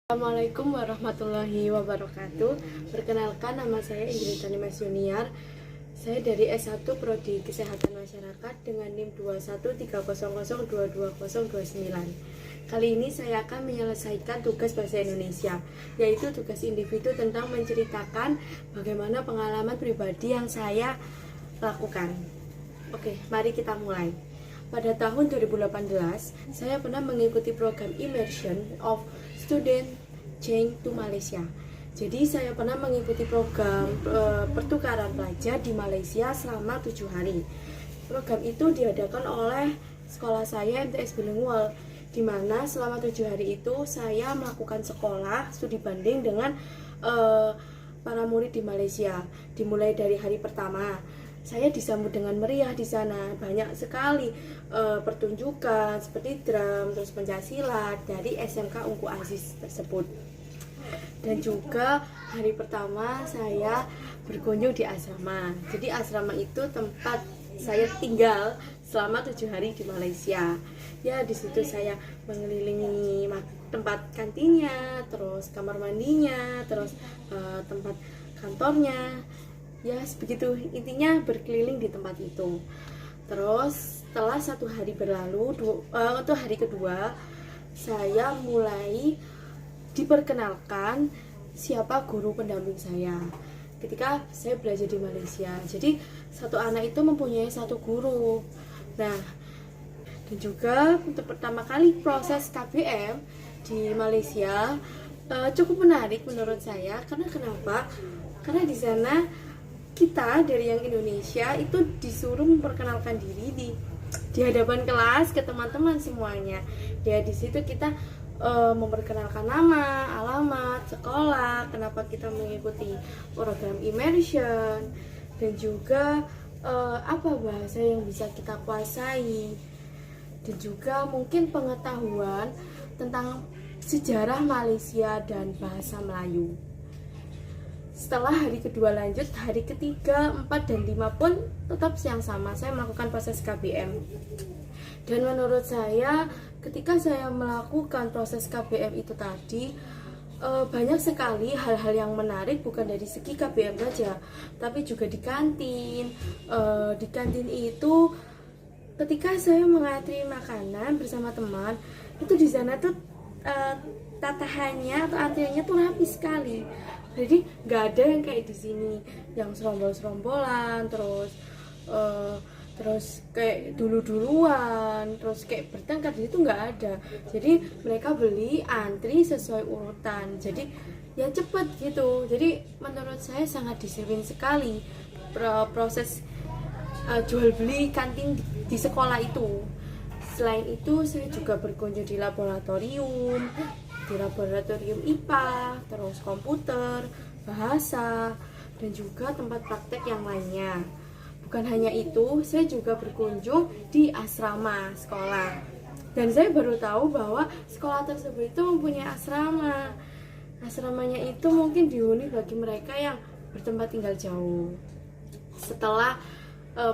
Assalamualaikum warahmatullahi wabarakatuh. Perkenalkan, nama saya Ingrid Tanimas Junior. Saya dari S1 Prodi Kesehatan Masyarakat dengan NIM 2130022029. Kali ini saya akan menyelesaikan tugas bahasa Indonesia, yaitu tugas individu tentang menceritakan bagaimana pengalaman pribadi yang saya lakukan. Oke, mari kita mulai. Pada tahun 2018, saya pernah mengikuti program Immersion of Student Change to Malaysia. Jadi saya pernah mengikuti program pertukaran pelajar di Malaysia selama 7 hari. Program itu diadakan oleh sekolah saya MTS Bilingual, di mana selama 7 hari itu saya melakukan sekolah studi banding dengan para murid di Malaysia. Dimulai dari hari pertama, saya disambut dengan meriah di sana. Banyak sekali pertunjukan seperti drum, terus pencaksilat dari SMK Ungku Aziz tersebut. Dan juga hari pertama saya berkunjung di asrama. Jadi asrama itu tempat saya tinggal selama 7 hari di Malaysia. Ya, di situ saya mengelilingi tempat kantinnya, terus kamar mandinya, terus tempat kantornya. Ya, begitu, intinya berkeliling di tempat itu. Terus setelah 1 hari berlalu, untuk hari kedua saya mulai diperkenalkan siapa guru pendamping saya ketika saya belajar di Malaysia. Jadi satu anak itu mempunyai 1 guru. Nah, dan juga untuk pertama kali proses KBM di Malaysia cukup menarik menurut saya. Karena kenapa? Karena di sana kita dari yang Indonesia itu disuruh memperkenalkan diri di hadapan kelas ke teman-teman semuanya. Ya, di situ kita memperkenalkan nama, alamat, sekolah, kenapa kita mengikuti program immersion, dan juga apa bahasa yang bisa kita kuasai, dan juga mungkin pengetahuan tentang sejarah Malaysia dan bahasa Melayu. Setelah hari kedua lanjut, hari ketiga, 4, dan 5 pun tetap yang sama, saya melakukan proses KBM. Dan menurut saya, ketika saya melakukan proses KBM itu tadi, banyak sekali hal-hal yang menarik, bukan dari segi KBM saja, tapi juga di kantin. Di kantin itu, ketika saya mengantri makanan bersama teman, itu di sana tuh tatahannya atau antriannya tuh rapi sekali. Jadi nggak ada yang kayak di sini yang serombol-serombolan, terus kayak dulu-duluan, terus kayak bertengkar. Itu nggak ada. Jadi mereka beli antri sesuai urutan. Jadi ya cepet gitu. Jadi menurut saya sangat disiplin sekali proses jual beli kantin di sekolah itu. Selain itu, saya juga berkunjung di laboratorium IPA, terus komputer, bahasa, dan juga tempat praktek yang lainnya. Bukan hanya itu, saya juga berkunjung di asrama sekolah. Dan saya baru tahu bahwa sekolah tersebut itu mempunyai asrama. Asramanya itu mungkin dihuni bagi mereka yang bertempat tinggal jauh. Setelah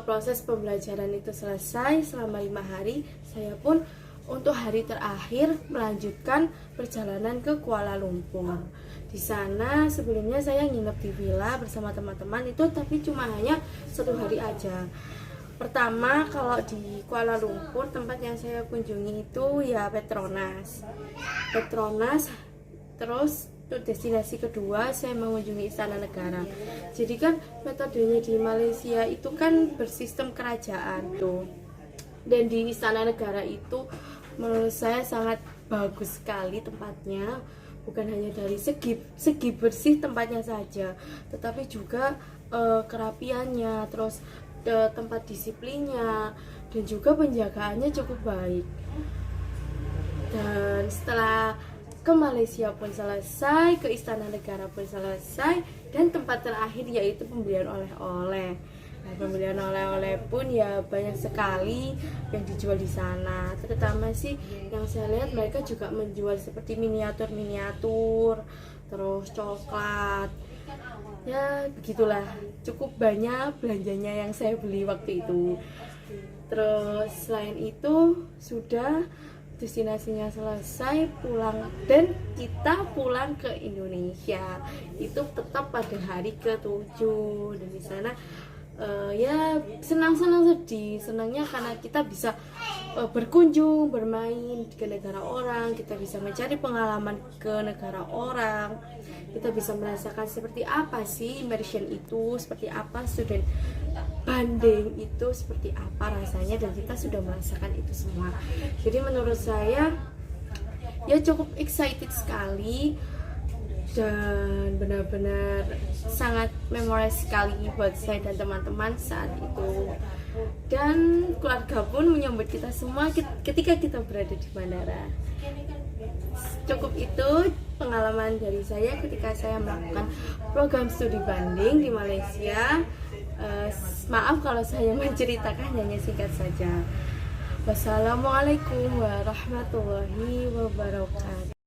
proses pembelajaran itu selesai selama 5 hari, saya pun untuk hari terakhir melanjutkan perjalanan ke Kuala Lumpur. Di sana sebelumnya saya nginep di villa bersama teman-teman itu, tapi cuma hanya 1 hari aja. Pertama, kalau di Kuala Lumpur tempat yang saya kunjungi itu ya Petronas. Terus untuk destinasi kedua saya mengunjungi Istana Negara. Jadi kan metodenya di Malaysia itu kan bersistem kerajaan tuh. Dan di Istana Negara itu menurut saya sangat bagus sekali tempatnya. Bukan hanya dari segi bersih tempatnya saja, tetapi juga kerapiannya, terus tempat disiplinnya, dan juga penjagaannya cukup baik. Dan setelah ke Malaysia pun selesai, ke Istana Negara pun selesai, dan tempat terakhir yaitu pembelian oleh-oleh. Nah, pembelian oleh-oleh pun ya banyak sekali yang dijual di sana. Terutama sih yang saya lihat mereka juga menjual seperti miniatur, terus coklat. Ya begitulah, cukup banyak belanjanya yang saya beli waktu itu. Terus selain itu sudah destinasinya selesai, pulang, dan kita pulang ke Indonesia itu tetap pada hari ke-7. Dan di sana ya senang-senang, sedih. Senangnya karena kita bisa berkunjung, bermain ke negara orang, kita bisa mencari pengalaman ke negara orang, kita bisa merasakan seperti apa sih immersion itu, seperti apa student banding itu, seperti apa rasanya, dan kita sudah merasakan itu semua. Jadi menurut saya ya cukup excited sekali dan benar-benar sangat memorable sekali buat saya dan teman-teman saat itu. Dan keluarga pun menyambut kita semua ketika kita berada di bandara. Cukup itu pengalaman dari saya ketika saya melakukan program studi banding di Malaysia. Maaf kalau saya menceritakan hanya singkat saja. Wassalamualaikum warahmatullahi wabarakatuh.